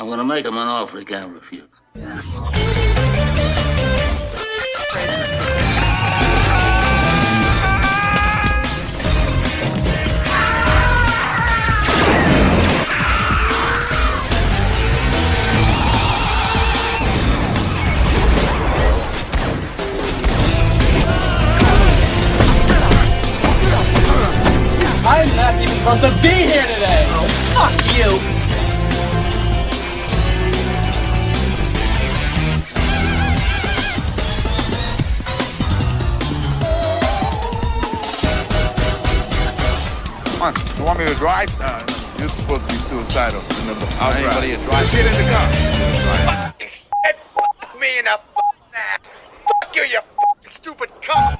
I'm gonna make him an offer he can't refuse. I'm not even supposed to be here today! Oh, fuck you! Come on, you want me to drive? You're supposed to be suicidal. Remember, I'll Anybody drive. a drive? Get in the car. Fuck me in the ass. Fuck you, you fucking stupid cunt.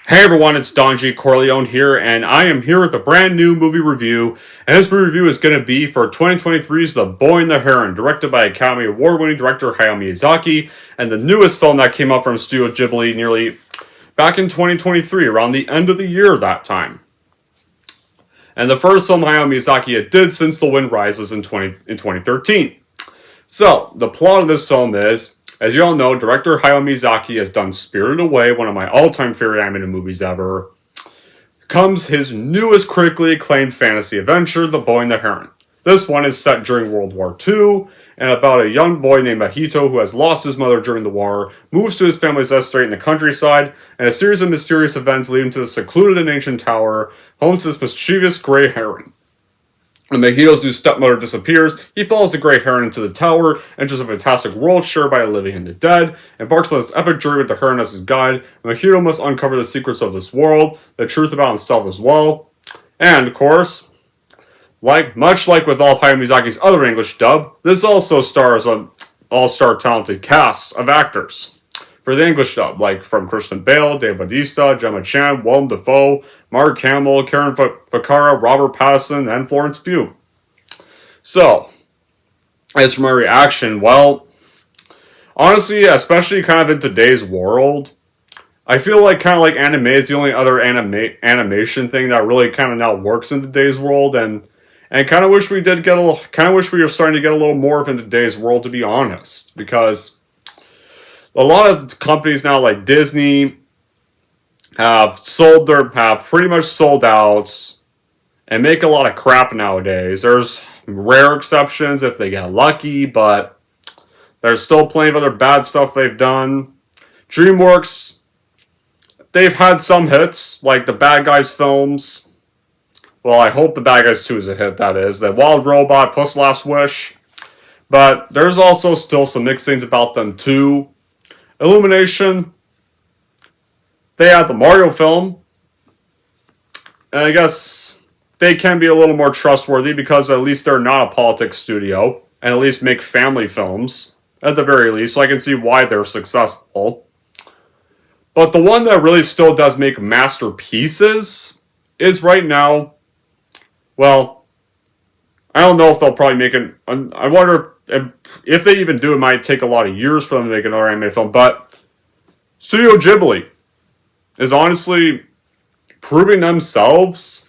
Hey everyone, it's Donji Corleone here, and I am here with a brand new movie review. And this movie review is going to be for 2023's The Boy and the Heron, directed by Academy Award-winning director Hayao Miyazaki, and the newest film that came out from Studio Ghibli nearly back in 2023, around the end of the year that time. And the first film Hayao Miyazaki did since The Wind Rises in 2013. So, the plot of this film is, as you all know, director Hayao Miyazaki has done Spirited Away, one of my all-time favorite animated movies ever. Comes his newest critically acclaimed fantasy adventure, The Boy and the Heron. This one is set during World War II, and about a young boy named Mahito who has lost his mother during the war, moves to his family's estate in the countryside, and a series of mysterious events lead him to the secluded and ancient tower, home to this mischievous gray heron. When Mahito's new stepmother disappears, he follows the Grey Heron into the tower, enters a fantastic world shared by the living and the dead, embarks on this epic journey with the Heron as his guide, and Mahito must uncover the secrets of this world, the truth about himself as well. And, of course, much like with all of Hayao Miyazaki's other English dub, this also stars an all-star talented cast of actors. For the English dub, like from Christian Bale, Dave Bautista, Gemma Chan, Willem Dafoe, Mark Hamill, Karen Ficarra, Robert Pattinson, and Florence Pugh. So, as for my reaction, well, honestly, especially kind of in today's world, I feel like kind of like anime is the only other animation thing that really kind of now works in today's world, and kind of wish we did get a little, kind of wish we were starting to get a little more of in today's world, to be honest, because a lot of companies now, like Disney, have pretty much sold out and make a lot of crap nowadays. There's rare exceptions if they get lucky, but there's still plenty of other bad stuff they've done. DreamWorks, they've had some hits, like the Bad Guys films. Well, I hope the Bad Guys 2 is a hit, that is. The Wild Robot, Puss Last Wish. But there's also still some mixed things about them, too. Illumination, they had the Mario film, and I guess they can be a little more trustworthy because at least they're not a politics studio, and at least make family films, at the very least, so I can see why they're successful. But the one that really still does make masterpieces is right now, well, I don't know if they'll probably make it. I wonder if they even do, it might take a lot of years for them to make another animated film. But Studio Ghibli is honestly proving themselves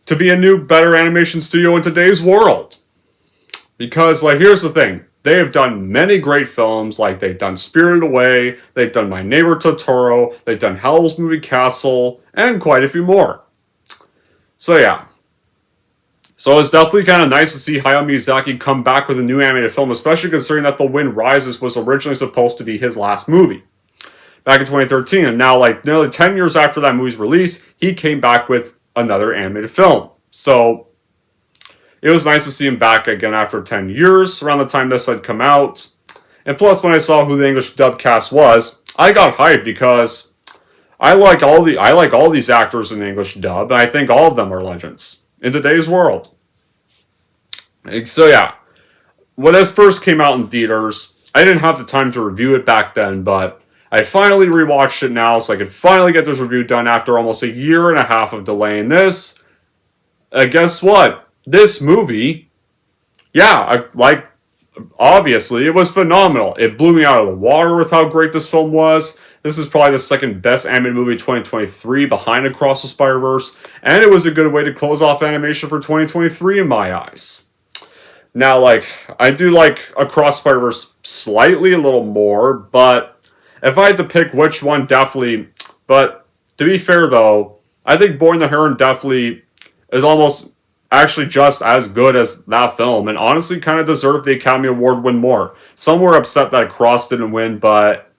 to be a new, better animation studio in today's world. Because, like, here's the thing. They have done many great films, like they've done Spirited Away, they've done My Neighbor Totoro, they've done Howl's Moving Castle, and quite a few more. So yeah. So it's definitely kind of nice to see Hayao Miyazaki come back with a new animated film, especially considering that The Wind Rises was originally supposed to be his last movie back in 2013. And now, like, nearly 10 years after that movie's release, he came back with another animated film. So it was nice to see him back again after 10 years, around the time this had come out. And plus, when I saw who the English dub cast was, I got hyped because I like all these actors in the English dub, and I think all of them are legends in today's world. So yeah, when this first came out in theaters, I didn't have the time to review it back then, but I finally rewatched it now, so I could finally get this review done after almost a year and a half of delaying this. guess what? This movie, obviously, it was phenomenal. It blew me out of the water with how great this film was. This is probably the second best animated movie 2023 behind Across the Spider-Verse, and it was a good way to close off animation for 2023 in my eyes. Now, I do like Across Spider-Verse slightly a little more, but if I had to pick which one, definitely. But to be fair, though, I think Boy and the Heron definitely is almost actually just as good as that film, and honestly kind of deserved the Academy Award win more. Some were upset that Across didn't win, but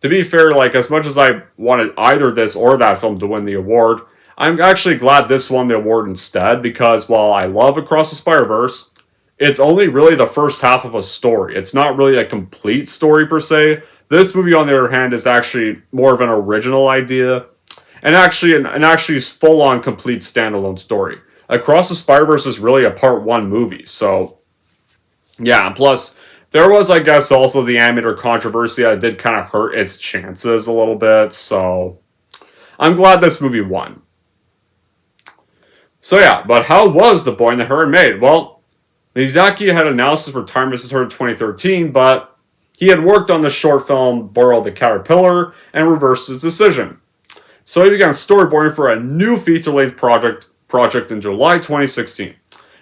to be fair, as much as I wanted either this or that film to win the award, I'm actually glad this won the award instead, because while I love Across the Spider-Verse, it's only really the first half of a story. It's not really a complete story per se. This movie, on the other hand, is actually more of an original idea, and actually is full-on complete standalone story. Across the Spider-Verse is really a part one movie, so yeah, plus there was, I guess, also the animator controversy that did kind of hurt its chances a little bit, so I'm glad this movie won. So yeah, but how was The Boy and the Heron made? Well, Miyazaki had announced his retirement since 2013, but he had worked on the short film Burrow the Caterpillar and reversed his decision. So he began storyboarding for a new feature-length project in July 2016.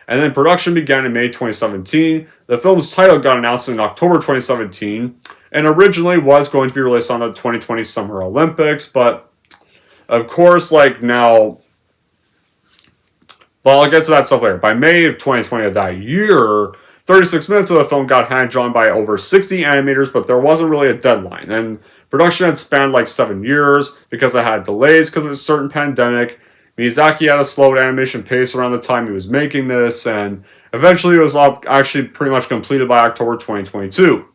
And then production began in May 2017. The film's title got announced in October 2017, and originally was going to be released on the 2020 Summer Olympics, but of course, now, well, I'll get to that stuff later. By May of 2020 of that year, 36 minutes of the film got hand-drawn by over 60 animators, but there wasn't really a deadline. And production had spanned 7 years because it had delays because of a certain pandemic. Miyazaki had a slowed animation pace around the time he was making this, and eventually it was actually pretty much completed by October 2022.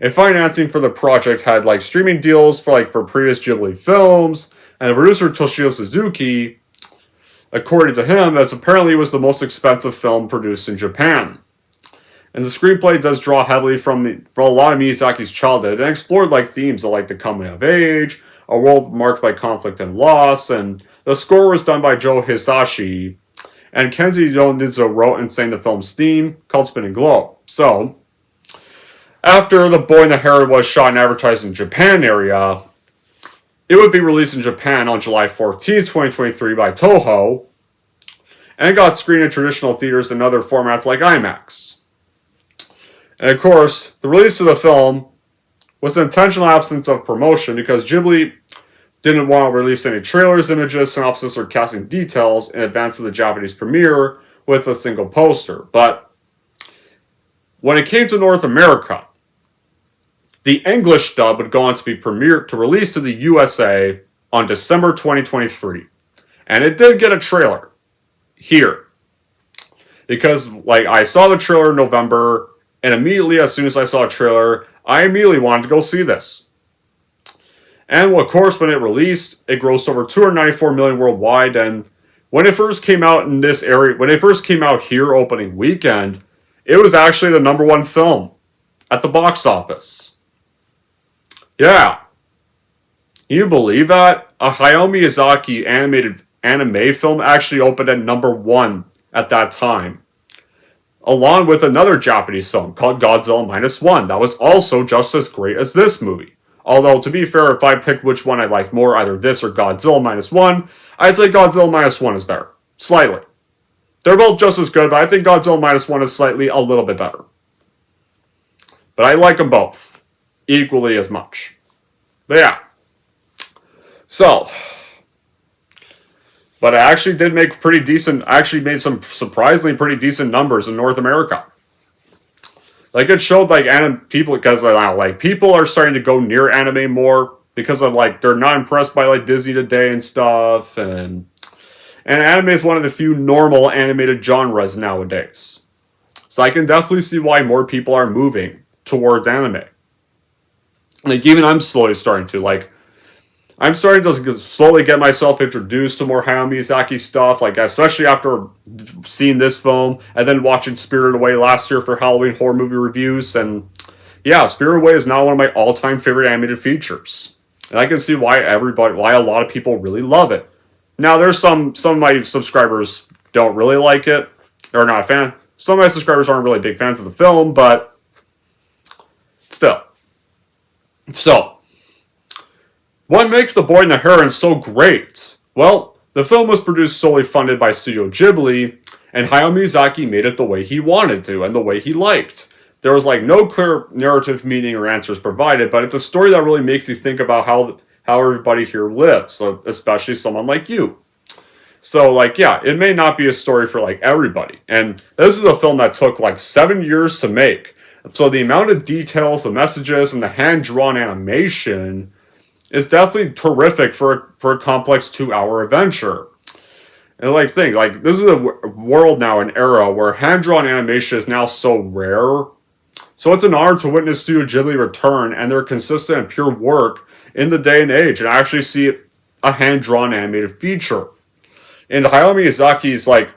And financing for the project had streaming deals for previous Ghibli films, and the producer Toshio Suzuki, according to him, that's apparently was the most expensive film produced in Japan. And the screenplay does draw heavily from a lot of Miyazaki's childhood and explored themes of the coming of age, a world marked by conflict and loss, and the score was done by Joe Hisashi, and Kenji Yoshimizu wrote and sang the film's theme, called Spinning Globe. So, after The Boy and the Heron was shot and advertised in Japan area, it would be released in Japan on July 14, 2023 by Toho, and it got screened in traditional theaters and other formats like IMAX. And of course, the release of the film was an intentional absence of promotion because Ghibli didn't want to release any trailers, images, synopsis, or casting details in advance of the Japanese premiere with a single poster. But when it came to North America, the English dub would go on to be released to the USA on December 2023. And it did get a trailer here. Because, I saw the trailer in November, and immediately as soon as I saw a trailer, I immediately wanted to go see this. And of course, when it released, it grossed over 294 million worldwide, and when it first came out in this area, when it first came out here opening weekend, it was actually the #1 film at the box office. Yeah. Can you believe that? A Hayao Miyazaki animated anime film actually opened at #1 at that time, along with another Japanese film called Godzilla -1 that was also just as great as this movie. Although, to be fair, if I pick which one I like more, either this or Godzilla -1, I'd say Godzilla -1 is better. Slightly. They're both just as good, but I think Godzilla -1 is slightly a little bit better. But I like them both equally as much. But yeah. So, but I actually did make pretty decent, made some surprisingly pretty decent numbers in North America. It showed people, because people are starting to go near anime more because of they're not impressed by Disney today and stuff, and anime is one of the few normal animated genres nowadays. So I can definitely see why more people are moving towards anime. Even I'm slowly starting to I'm starting to slowly get myself introduced to more Hayao Miyazaki stuff, especially after seeing this film, and then watching Spirited Away last year for Halloween horror movie reviews, and yeah, Spirited Away is now one of my all-time favorite animated features. And I can see why a lot of people really love it. Now, there's some of my subscribers don't really like it, or not a fan. Some of my subscribers aren't really big fans of the film, but still. So, what makes The Boy and the Heron so great? Well, the film was produced solely funded by Studio Ghibli, and Hayao Miyazaki made it the way he wanted to and the way he liked. There was like no clear narrative meaning or answers provided, but it's a story that really makes you think about how everybody here lives, so especially someone like you. So, like, yeah, it may not be a story for, like, everybody. And this is a film that took, like, 7 years to make. So the amount of details, the messages, and the hand-drawn animation is definitely terrific for a complex 2-hour adventure. And, like, think, like, this is a world now, an era, where hand-drawn animation is now so rare. So it's an honor to witness Studio Ghibli return and their consistent and pure work in the day and age, and actually see a hand-drawn animated feature. And Hayao Miyazaki's, like,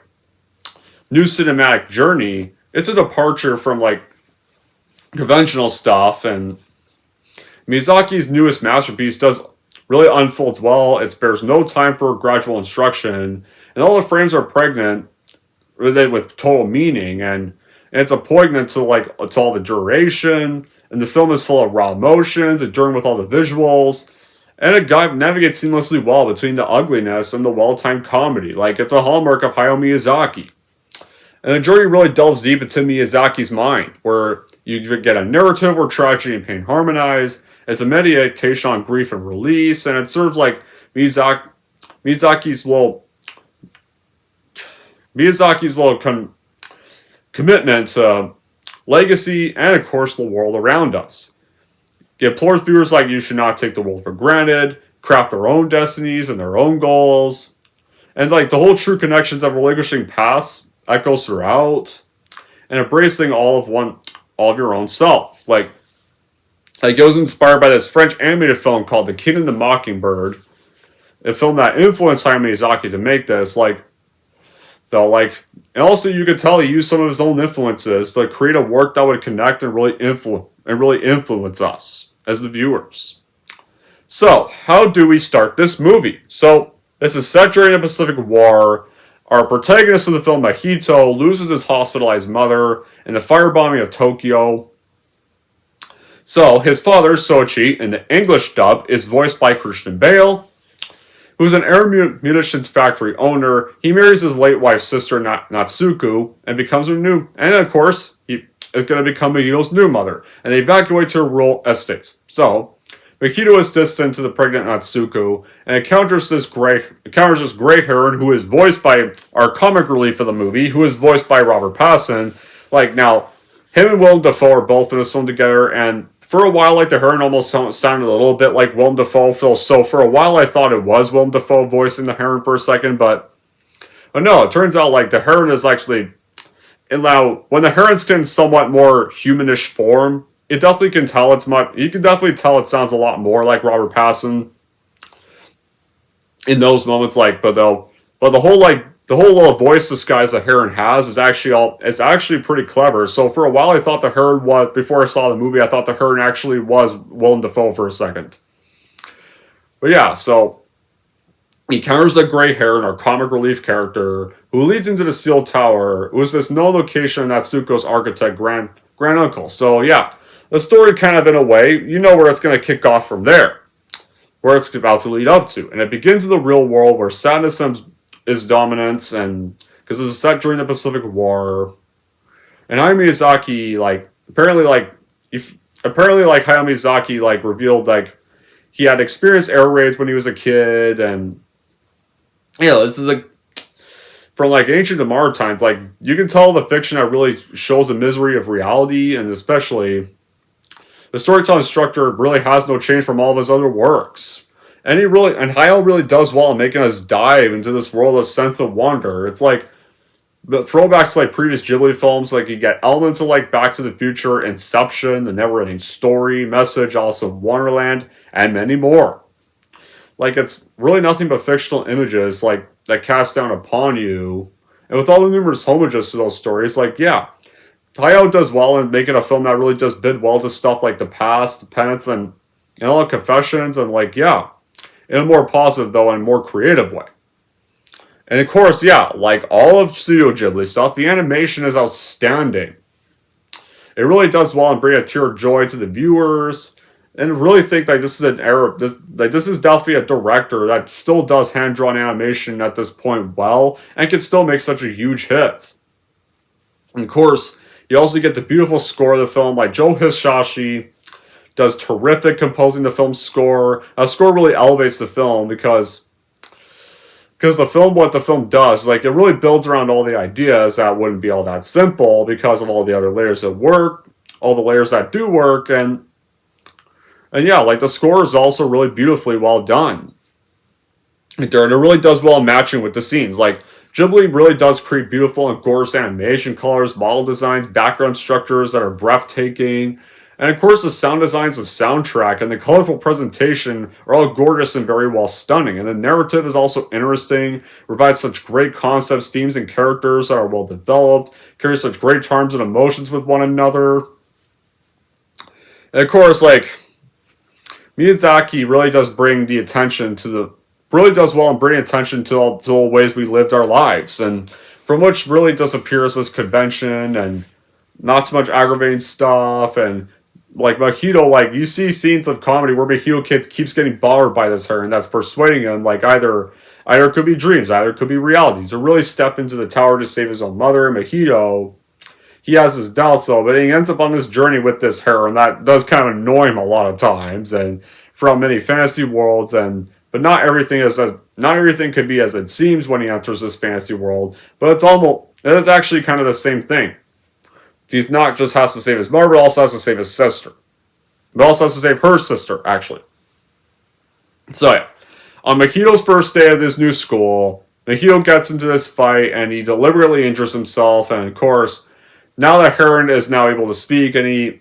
new cinematic journey, it's a departure from, like, conventional stuff, and Miyazaki's newest masterpiece really unfolds well. It spares no time for gradual instruction, and all the frames are pregnant with total meaning, and it's a poignant to all the duration, and the film is full of raw emotions, adorned with all the visuals, and it navigates seamlessly well between the ugliness and the well-timed comedy. Like, it's a hallmark of Hayao Miyazaki. And the journey really delves deep into Miyazaki's mind, where you get a narrative where tragedy and pain harmonize. It's a meditation on grief and release, and it serves like Miyazaki's little commitment to legacy and, of course, the world around us. He implored viewers like you should not take the world for granted, craft their own destinies and their own goals, and like the whole true connections of relinquishing past echoes throughout, and embracing all of your own self. Like it was inspired by this French animated film called The King and the Mockingbird, a film that influenced Hayao Miyazaki to make this. And also you could tell he used some of his own influences to create a work that would connect and really influence us as the viewers. So, how do we start this movie? So, this is set during the Pacific War. Our protagonist of the film, Mahito, loses his hospitalized mother in the firebombing of Tokyo. So, his father, Soichi, in the English dub, is voiced by Christian Bale, who's an air munitions factory owner. He marries his late wife's sister, Natsuko, and becomes her new... And, of course, he is going to become Mahito's new mother, and they evacuate to a rural estate. So, Mahito is distant to the pregnant Natsuko, and encounters this gray Heron, who is voiced by our comic relief of the movie, who is voiced by Robert Pattinson. Now, him and Willem Dafoe are both in this film together, and for a while, the Heron almost sounded a little bit like Willem Dafoe. So for a while, I thought it was Willem Dafoe voicing the Heron for a second, but no, it turns out the Heron is actually... And now, when the Heron's in somewhat more humanish form, it definitely can tell you can definitely tell it sounds a lot more like Robert Pattinson in those moments. But the whole little voice disguise the Heron has is actually pretty clever. So for a while, I thought the Heron was, before I saw the movie, I thought the Heron actually was Willem Dafoe for a second. But yeah, so he encounters the Grey Heron, our comic relief character, who leads into the Seal Tower, who is this known location of Natsuko's architect granduncle. So yeah, the story kind of, in a way, you know where it's going to kick off from there, where it's about to lead up to. And it begins in the real world where sadness is dominant, and because it's set during the Pacific War. And Hayao Miyazaki, apparently Hayao Miyazaki, revealed, he had experienced air raids when he was a kid, and this is from ancient to modern times, you can tell the fiction that really shows the misery of reality, and especially the storytelling structure really has no change from all of his other works. And Hayao really does well in making us dive into this world of sense of wonder. It's the throwbacks to previous Ghibli films, you get elements of Back to the Future, Inception, The Never-Ending Story, Message, Alice in Wonderland, and many more. It's really nothing but fictional images that cast down upon you. And with all the numerous homages to those stories, Hayao does well in making a film that really does bid well to stuff like the past, the penance, and all the confessions, and in a more positive, though, and more creative way. And of course, yeah, like all of Studio Ghibli stuff, the animation is outstanding. It really does well and bring a tear of joy to the viewers. And really think like this is an era, this is definitely a director that still does hand-drawn animation at this point well, and can still make such a huge hit. And of course, you also get the beautiful score of the film, like Joe Hisaishi does terrific composing the film's score. The score really elevates the film because the film, what the film does, like it really builds around all the ideas that wouldn't be all that simple because of all the other layers that work, all the layers that do work, and yeah, like the score is also really beautifully well done. And it really does well matching with the scenes. Like Ghibli really does create beautiful and gorgeous animation colors, model designs, background structures that are breathtaking. And of course, the sound designs, the soundtrack, and the colorful presentation are all gorgeous and very well stunning. And the narrative is also interesting, provides such great concepts, themes, and characters that are well developed, carry such great charms and emotions with one another. And of course, like Miyazaki really does bring the attention to the really does well in bringing attention to all the ways we lived our lives, and from which really does appear as this convention and not too much aggravating stuff. And like Mahito, like you see scenes of comedy where Mahito keeps getting bothered by this heron that's persuading him, like either it could be dreams, either it could be reality, to really step into the tower to save his own mother. And Mahito, he has his doubts though, but he ends up on this journey with this heron that does kind of annoy him a lot of times, and from many fantasy worlds, but not everything can be as it seems when he enters this fantasy world. But it is actually kind of the same thing. He's not just has to save his mother, but also has to save his sister. But also has to save her sister, actually. So yeah, on Mahito's first day of this new school, Mahito gets into this fight and he deliberately injures himself. And of course, now that Heron is now able to speak, and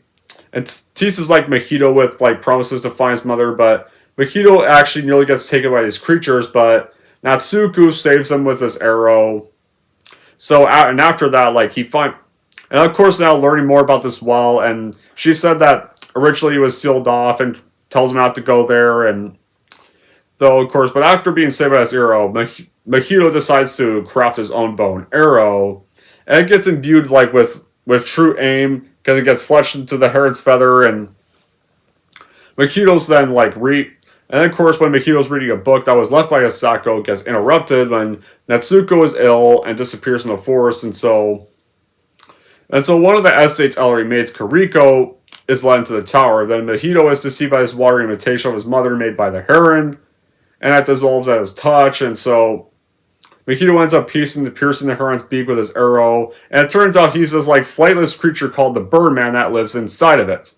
teases like Mahito with like promises to find his mother, but Mahito actually nearly gets taken by these creatures, but Natsuko saves him with this arrow. So and after that, like and of course now learning more about this well, and she said that originally he was sealed off and tells him not to go there, and though of course, but after being saved by this arrow, Mahito decides to craft his own bow and arrow, and it gets imbued like with true aim because it gets fletched into the heron's feather, and Mahito's then like and of course, when Mahito's reading a book that was left by Asako, gets interrupted when Natsuko is ill and disappears in the forest, and so one of the estate's elderly maids, Kariko, is led into the tower. Then Mahito is deceived by this watery imitation of his mother made by the heron, and that dissolves at his touch, and so Mahito ends up piercing the heron's beak with his arrow, and it turns out he's this like flightless creature called the Birdman that lives inside of it.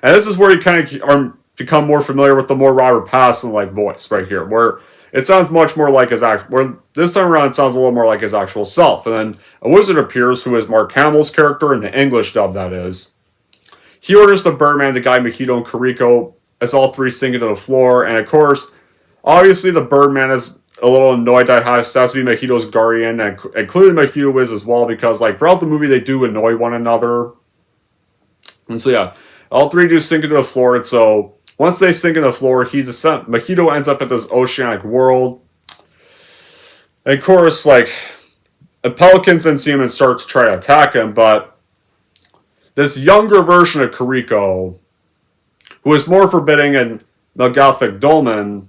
And this is where you kind of become more familiar with the more Robert Pattinson like voice right here, where it sounds much more like his where this time around it sounds a little more like his actual self. And then a wizard appears who is Mark Hamill's character in the English dub, that is. He orders the Birdman to guide Mahito and Kariko as all three sink into the floor, and of course, obviously the Birdman is a little annoyed that has to be Mahito's guardian, and clearly Mahito is as well, because like throughout the movie they do annoy one another. And so yeah, all three do sink into the floor, and so once they sink into the floor, Mahito ends up at this oceanic world. And of course, like, the pelicans then see him and start to try to attack him, but this younger version of Kariko, who is more forbidding and Melgalthic Dolmen,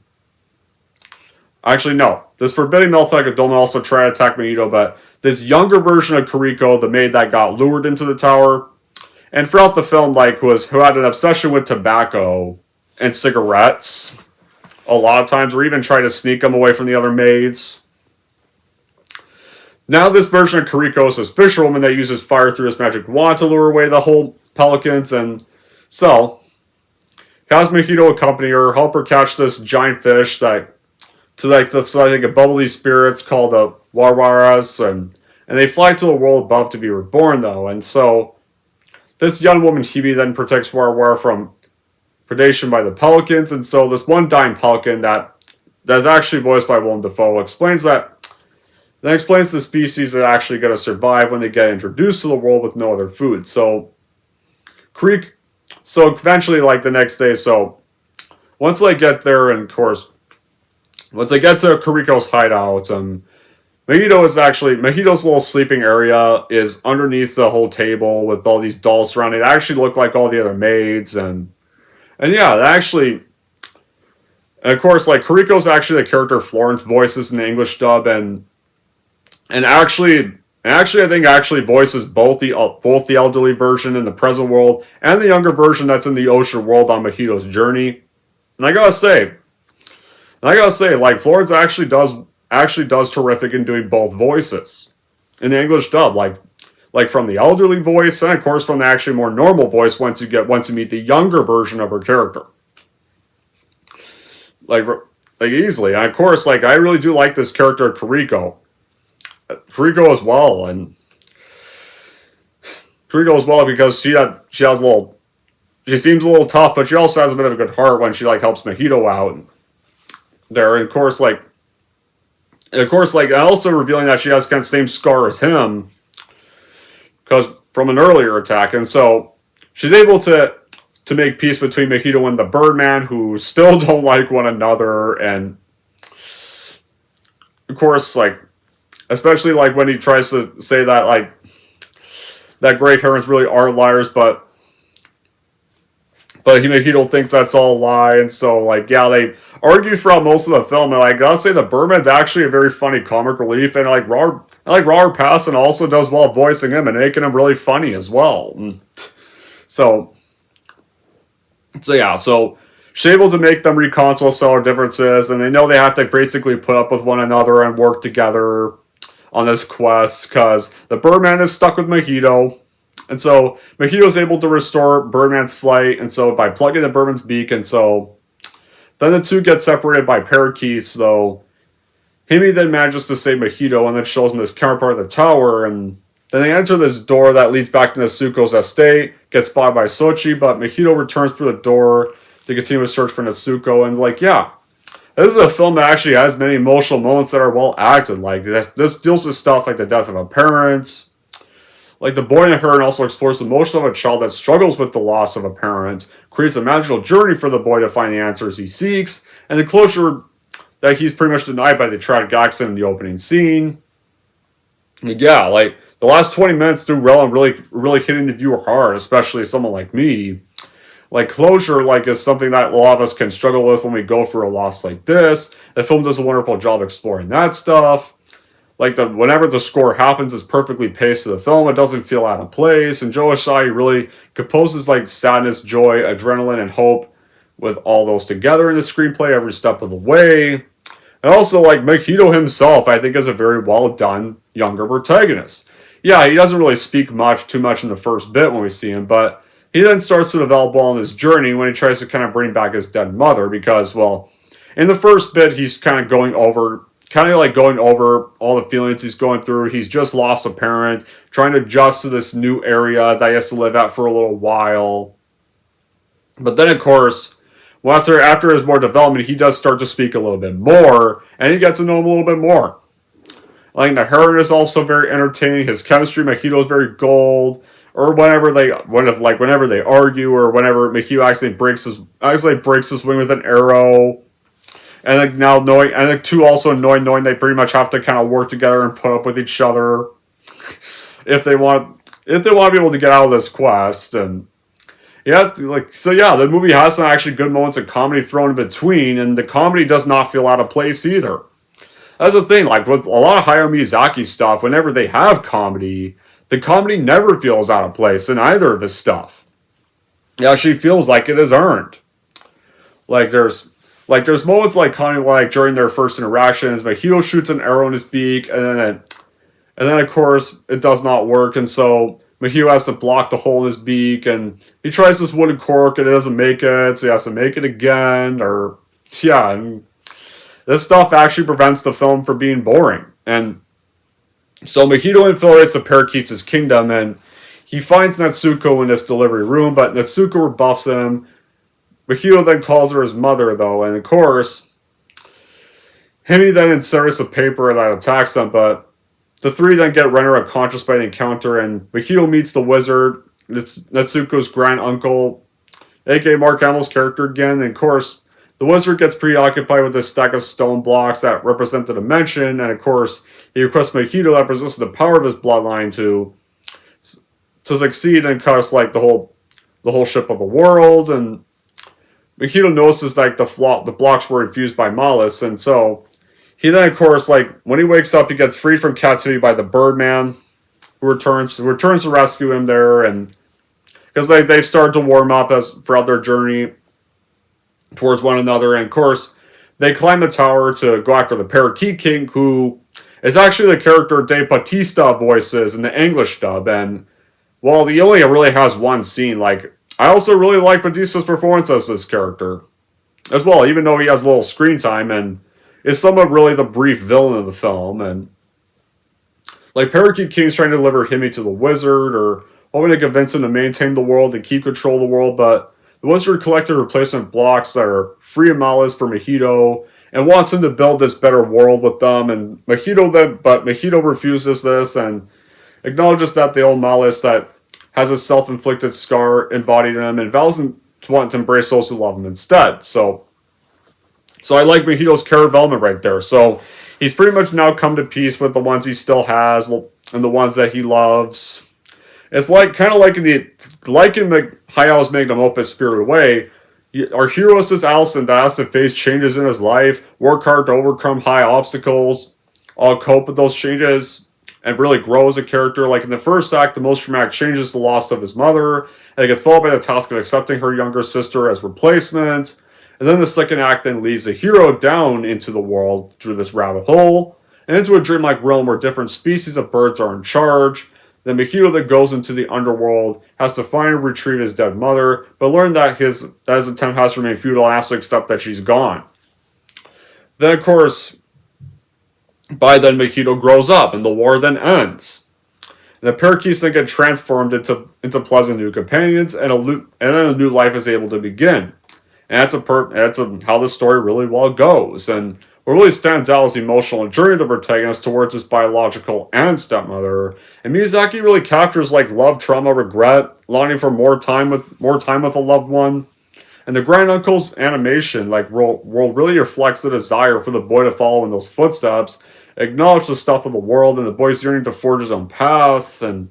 actually no, this forbidding Melgalthic Dolmen also tried to attack Mahito, but this younger version of Kariko, the maid that got lured into the tower, and throughout the film, like, who had an obsession with tobacco and cigarettes a lot of times, or even try to sneak them away from the other maids. Now this version of Kariko is this fisherwoman that uses fire through his magic wand to lure away the whole pelicans, and so has Mahito accompany her, help her catch this giant fish I think a bubbly spirits called the Warwaras, and they fly to a world above to be reborn though, and so this young woman Hibi then protects Warwar from predation by the pelicans, and so this one dying pelican that is actually voiced by Willem Dafoe explains the species that are actually going to survive when they get introduced to the world with no other food. So eventually, like the next day, so once they get there, and of course, once they get to Kariko's hideout, Mahito's little sleeping area is underneath the whole table with all these dolls surrounding it. They actually look like all the other maids, and yeah, they actually, and of course, like Kuriko's actually the character Florence voices in the English dub, and actually, I think actually voices both the elderly version in the present world and the younger version that's in the ocean world on Mahito's journey. And I gotta say, like Florence actually does terrific in doing both voices in the English dub, like from the elderly voice and of course from the actually more normal voice once you meet the younger version of her character. Like easily, and of course, like I really do like this character Kuriko as well, and Kuriko as well because she seems a little tough, but she also has a bit of a good heart when she like helps Mahito out there, and of course, and also revealing that she has kind of the same scar as him, because from an earlier attack, and so she's able to make peace between Mahito and the Birdman, who still don't like one another, and of course, like especially like when he tries to say that like that great herons really are liars, but Mahito thinks that's all a lie, and so like yeah, they argue throughout most of the film, and like I gotta say the Birdman's actually a very funny comic relief, and Robert Pattinson also does well voicing him and making him really funny as well. So yeah, so she's able to make them reconcile their differences, and they know they have to basically put up with one another and work together on this quest, because the Birdman is stuck with Mahito, and so Mahito's able to restore Birdman's flight, and so by plugging the Birdman's beak, and so then the two get separated by parakeets, though Himi then manages to save Mahito and then shows him his counterpart of the tower, and then they enter this door that leads back to Natsuko's estate, gets spotted by Sochi, but Mahito returns through the door to continue to search for Natsuko, and like, yeah, this is a film that actually has many emotional moments that are well acted. Like, this deals with stuff like the death of a parent. Like, The Boy and the Heron also explores the emotion of a child that struggles with the loss of a parent, creates a magical journey for the boy to find the answers he seeks, and the closure that he's pretty much denied by the tragic accident in the opening scene. And yeah, like, the last 20 minutes do well and really hitting the viewer hard, especially someone like me. Like, closure, like, is something that a lot of us can struggle with when we go through a loss like this. The film does a wonderful job exploring that stuff. Like, whenever the score happens, it's perfectly paced to the film. It doesn't feel out of place. And Joe Hisai really composes, like, sadness, joy, adrenaline, and hope with all those together in the screenplay every step of the way. And also, like, Mahito himself, I think, is a very well-done younger protagonist. Yeah, he doesn't really speak too much in the first bit when we see him, but he then starts to develop well on his journey when he tries to kind of bring back his dead mother, because, well, in the first bit, he's kind of going over all the feelings he's going through. He's just lost a parent, trying to adjust to this new area that he has to live at for a little while. But then, of course, after his more development, he does start to speak a little bit more, and you get to know him a little bit more. Like, the Heron is also very entertaining. His chemistry, Mahito, is very gold. Or whenever they argue, or whenever Mahito actually breaks his wing with an arrow. And like now knowing they pretty much have to kind of work together and put up with each other if they want to be able to get out of this quest. And yeah, the movie has some actually good moments of comedy thrown in between, and the comedy does not feel out of place either. That's the thing, like with a lot of Hayao Miyazaki stuff, whenever they have comedy, the comedy never feels out of place in either of his stuff. It actually feels like it is earned. Like there's moments like kind of like during their first interactions, Mahito shoots an arrow in his beak, and then of course it does not work, and so Mahito has to block the hole in his beak, and he tries this wooden cork and it doesn't make it, so he has to make it again, and this stuff actually prevents the film from being boring. And so Mahito infiltrates the parakeets' kingdom, and he finds Natsuko in this delivery room, but Natsuko rebuffs him. Mahito then calls her his mother, though, and of course, Himi then inserts a paper that attacks them, but the three then get rendered unconscious by the encounter, and Mahito meets the wizard, it's Natsuko's grand uncle, aka Mark Hamill's character again, and of course, the wizard gets preoccupied with this stack of stone blocks that represent the dimension, and of course, he requests Mahito that possesses the power of his bloodline to succeed and cause like the whole ship of the world. And Mahito notices like the blocks were infused by malice, and so he then, of course, like when he wakes up, he gets freed from captivity by the Birdman, who returns to rescue him there, and because they've started to warm up throughout their journey towards one another, and of course they climb the tower to go after the Parakeet King, who is actually the character Dave Bautista voices in the English dub. And while he only really has one scene, like I also really like Bautista's performance as this character as well, even though he has a little screen time and is somewhat really the brief villain of the film. And like Parakeet King's trying to deliver Himi to the wizard, or hoping to convince him to maintain the world and keep control of the world, but the wizard collected replacement blocks that are free of malice for Mahito and wants him to build this better world with them. And Mahito refuses this and acknowledges that the old malice that has a self-inflicted scar embodied in him, and vows to want to embrace those who love him instead. So I like Mahito's character development right there. So he's pretty much now come to peace with the ones he still has and the ones that he loves. It's like kind of like in Hayato's Magnum Opus Spirited Away, our hero is this Allison that has to face changes in his life, work hard to overcome high obstacles, all cope with those changes, and really grow as a character. Like in the first act, the most traumatic change is the loss of his mother, and it gets followed by the task of accepting her younger sister as replacement. And then the second act then leads the hero down into the world through this rabbit hole, and into a dreamlike realm where different species of birds are in charge. Then Mahito that goes into the underworld has to find and retrieve his dead mother, but learn that his attempt has to remain futile and has to accept that she's gone. Then, of course, by then Mahito grows up and the war then ends. And the parakeets then get transformed into pleasant new companions, and then a new life is able to begin. And that's how the story really well goes. And what really stands out is the emotional journey of the protagonist towards his biological and stepmother. And Miyazaki really captures like love, trauma, regret, longing for more time with a loved one. And the granduncle's animation like world really reflects the desire for the boy to follow in those footsteps, acknowledge the stuff of the world, and the boy's yearning to forge his own path, and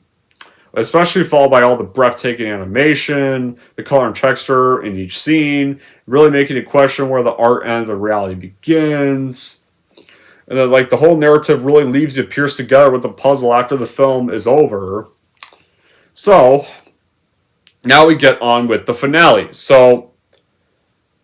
especially followed by all the breathtaking animation, the color and texture in each scene, really making you question where the art ends and reality begins. And then like the whole narrative really leaves you pierced together with the puzzle after the film is over. So now we get on with the finale. So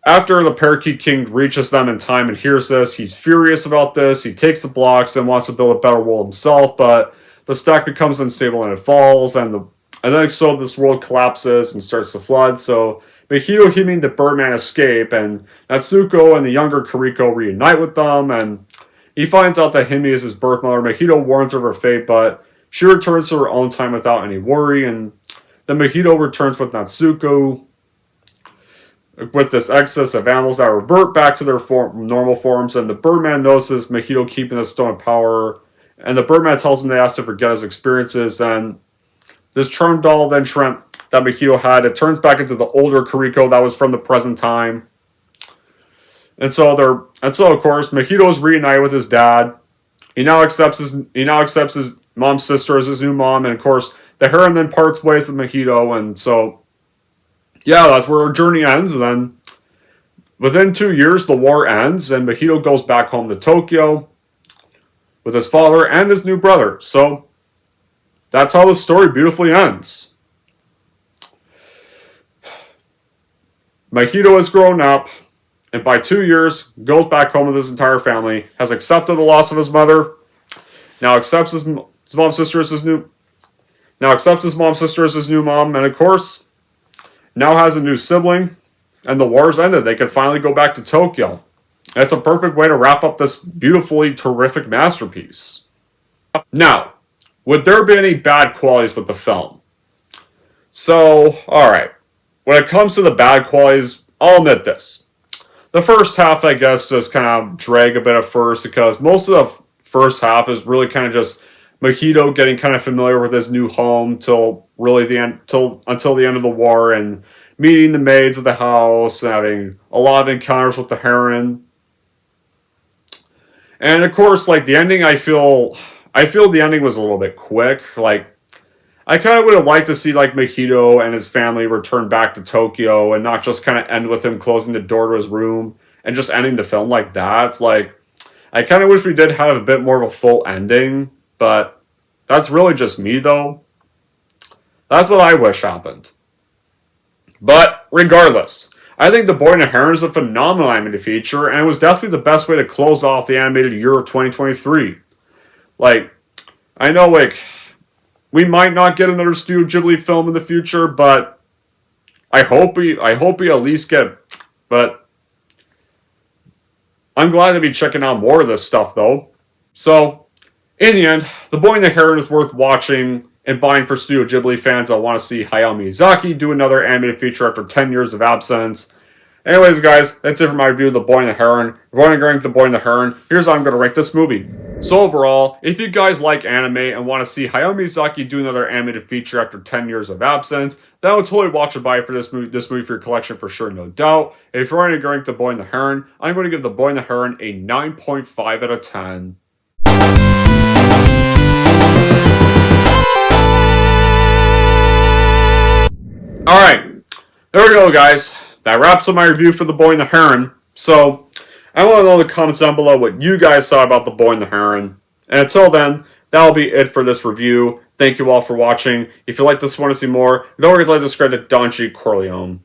after the Parakeet King reaches them in time and hears this, he's furious about this. He takes the blocks and wants to build a better world himself, but the stack becomes unstable and it falls, and then so this world collapses and starts to flood. So Mahito, Himi, and the Birdman escape, and Natsuko and the younger Kariko reunite with them, and he finds out that Himi is his birth mother. Mahito warns her of her fate, but she returns to her own time without any worry, and then Mahito returns with Natsuko with this excess of animals that revert back to their normal forms, and the Birdman notices Mahito keeping the stone of power. And the Birdman tells him they has to forget his experiences, and this charm doll then that Mahito had, it turns back into the older Kariko that was from the present time. And so of course Mahito is reunited with his dad. He now accepts his mom's sister as his new mom, and of course the Heron then parts ways with Mahito, and so yeah, that's where our journey ends. And then within 2 years the war ends, and Mahito goes back home to Tokyo with his father and his new brother. So that's how the story beautifully ends. Mahito has grown up, and by 2 years goes back home with his entire family, has accepted the loss of his mother, now accepts his mom's sister as his new mom, and of course now has a new sibling, and the war's ended. They can finally go back to Tokyo. That's a perfect way to wrap up this beautifully terrific masterpiece. Now, would there be any bad qualities with the film? So, alright. When it comes to the bad qualities, I'll admit this. The first half, I guess, does kind of drag a bit at first, because most of the first half is really kind of just Mahito getting kind of familiar with his new home until the end of the war, and meeting the maids of the house, and having a lot of encounters with the Heron. And of course, like the ending, I feel the ending was a little bit quick. Like, I kind of would have liked to see like Mahito and his family return back to Tokyo and not just kind of end with him closing the door to his room and just ending the film like that. It's like, I kind of wish we did have a bit more of a full ending, but that's really just me though. That's what I wish happened. But regardless, I think The Boy and the Heron is a phenomenal animated feature, and it was definitely the best way to close off the animated year of 2023. Like, I know, like, we might not get another Studio Ghibli film in the future, but I hope we at least get. But I'm glad to be checking out more of this stuff, though. So, in the end, The Boy and the Heron is worth watching and buying for Studio Ghibli fans that want to see Hayao Miyazaki do another animated feature after 10 years of absence. Anyways, guys, that's it for my review of The Boy and the Heron. If you're going to rank The Boy and the Heron, here's how I'm going to rank this movie. So overall, if you guys like anime and want to see Hayao Miyazaki do another animated feature after 10 years of absence, then I would totally watch a buy for this movie for your collection for sure, no doubt. If you're going to rank The Boy and the Heron, I'm going to give The Boy and the Heron a 9.5 out of 10. Alright, there we go, guys. That wraps up my review for The Boy and the Heron. So, I want to know in the comments down below what you guys thought about The Boy and the Heron. And until then, that'll be it for this review. Thank you all for watching. If you like this and want to see more, don't forget to like, subscribe to Don G. Corleone.